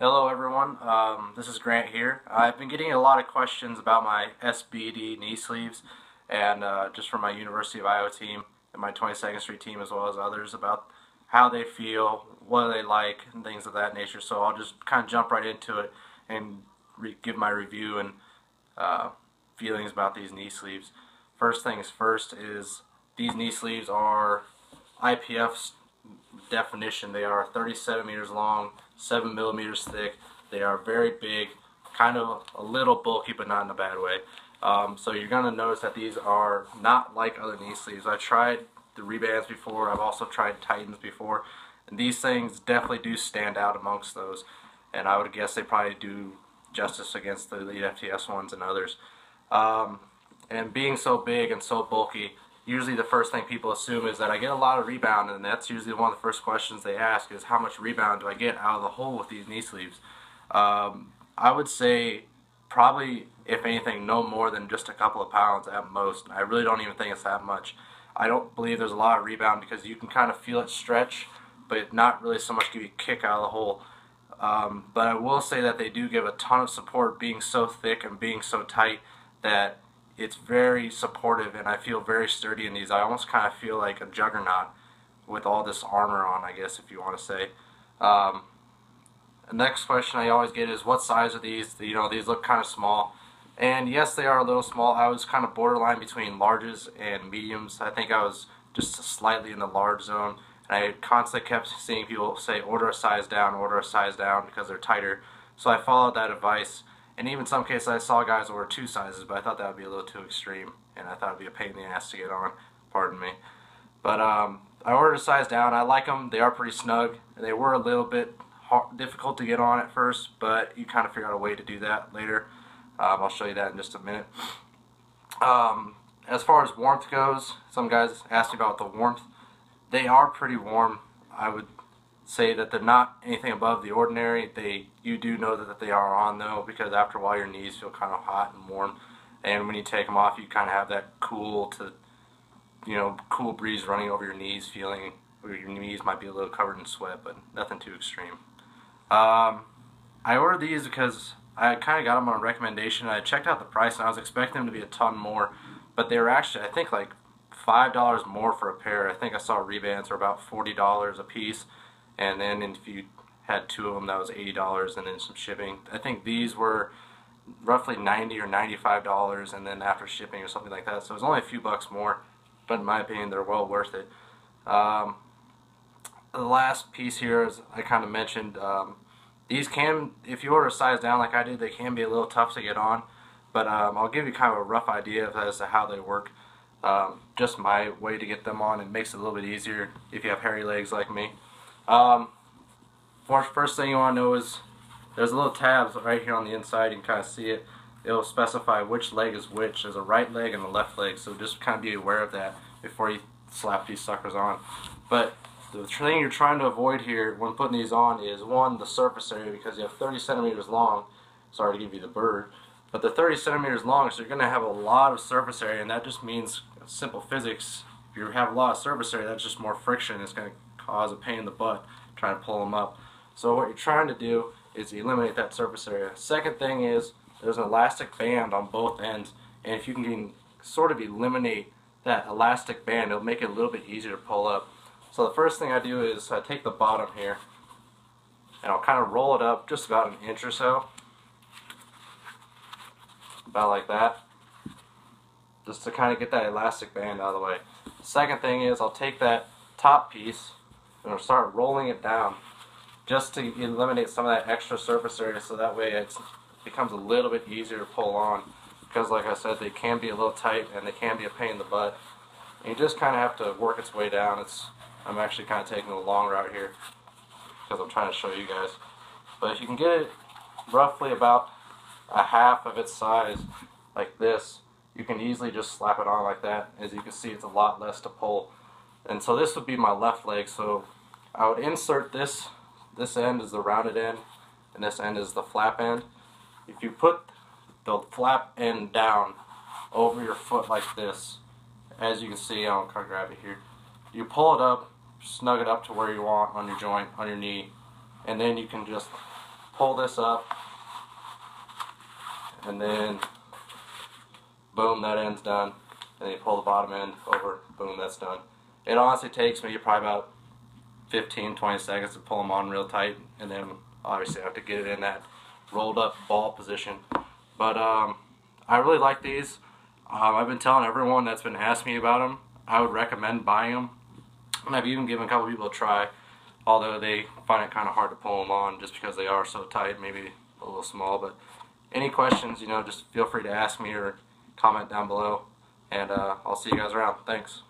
Hello everyone, this is Grant here. I've been getting a lot of questions about my SBD knee sleeves and just from my University of Iowa team and my 22nd Street team as well as others about how they feel, what they like, and things of that nature. So I'll just kind of jump right into it and give my review and feelings about these knee sleeves. First things first is these knee sleeves are IPF's definition. They are 30 centimeters long, 7 millimeters thick. They are very big, kind of a little bulky, but not in a bad way. So you're going to notice that these are not like other knee sleeves. I've tried the Rebands before. I've also tried Titans before. And these things definitely do stand out amongst those. And I would guess they probably do justice against the Elite FTS ones and others. And being so big and so bulky, usually the first thing people assume is that I get a lot of rebound, and that's usually one of the first questions they ask is how much rebound do I get out of the hole with these knee sleeves. I would say probably, if anything, no more than just a couple of pounds at most. I really don't even think it's that much. I don't believe there's a lot of rebound because you can kind of feel it stretch, but not really so much give you a kick out of the hole. But I will say that they do give a ton of support, being so thick and being so tight that it's very supportive, and I feel very sturdy in these. I almost kind of feel like a juggernaut with all this armor on, I guess, if you want to say. The next question I always get is, what size are these? You know, these look kind of small. And yes, they are a little small. I was kind of borderline between larges and mediums. I think I was just slightly in the large zone. And I constantly kept seeing people say, order a size down, because they're tighter. So I followed that advice. And even in some cases I saw guys order 2 sizes, but I thought that would be a little too extreme, and I thought it would be a pain in the ass to get on, pardon me. But I ordered a size down. I like them. They are pretty snug. They were a little bit difficult to get on at first, but you kind of figure out a way to do that later. I'll show you that in just a minute. As far as warmth goes, some guys asked me about the warmth. They are pretty warm. I would say that they're not anything above the ordinary. You do know that they are on though, because after a while your knees feel kind of hot and warm, and when you take them off you kind of have that cool breeze running over your knees feeling, where your knees might be a little covered in sweat, but nothing too extreme. I ordered these because I kind of got them on a recommendation. I checked out the price and I was expecting them to be a ton more, but they were actually, I think, like $5 more for a pair. I think I saw Rebands were about $40 a piece. And then if you had 2 of them, that was $80, and then some shipping. I think these were roughly $90 or $95, and then after shipping or something like that. So it was only a few bucks more, but in my opinion, they're well worth it. The last piece here, as I kind of mentioned, these can, if you order a size down like I did, they can be a little tough to get on. But I'll give you kind of a rough idea as to how they work. Just my way to get them on. It makes it a little bit easier if you have hairy legs like me. First thing you want to know is there's little tabs right here on the inside. You can kind of see it. It'll specify which leg is which. There's a right leg and a left leg, so just kind of be aware of that before you slap these suckers on. But the thing you're trying to avoid here when putting these on is, one, the surface area, because you have 30 centimeters long. Sorry to give you the bird, but the 30 centimeters long, so you're going to have a lot of surface area, and that just means simple physics. If you have a lot of surface area, that's just more friction. It's going to cause a pain in the butt trying to pull them up. So what you're trying to do is eliminate that surface area. Second thing is there's an elastic band on both ends, and if you can sort of eliminate that elastic band, it'll make it a little bit easier to pull up. So the first thing I do is I take the bottom here and I'll kind of roll it up just about 1 inch or so, about like that, just to kind of get that elastic band out of the way. The second thing is I'll take that top piece and I'll start rolling it down just to eliminate some of that extra surface area, so that way it becomes a little bit easier to pull on, because like I said, they can be a little tight and they can be a pain in the butt. And you just kind of have to work its way down. I'm actually kind of taking the long route here because I'm trying to show you guys. But if you can get it roughly about a half of its size like this, you can easily just slap it on like that. As you can see, it's a lot less to pull. And so this would be my left leg, so I would insert this end is the rounded end, and this end is the flap end. If you put the flap end down over your foot like this, as you can see, I'll kind of grab it here, you pull it up, snug it up to where you want on your joint, on your knee, and then you can just pull this up, and then boom, that end's done. And then you pull the bottom end over, boom, that's done. It honestly takes me probably about 15-20 seconds to pull them on real tight, and then obviously I have to get it in that rolled up ball position. But I really like these. I've been telling everyone that's been asking me about them, I would recommend buying them. And I've even given a couple people a try, although they find it kind of hard to pull them on just because they are so tight, maybe a little small. But any questions, just feel free to ask me or comment down below, and I'll see you guys around. Thanks.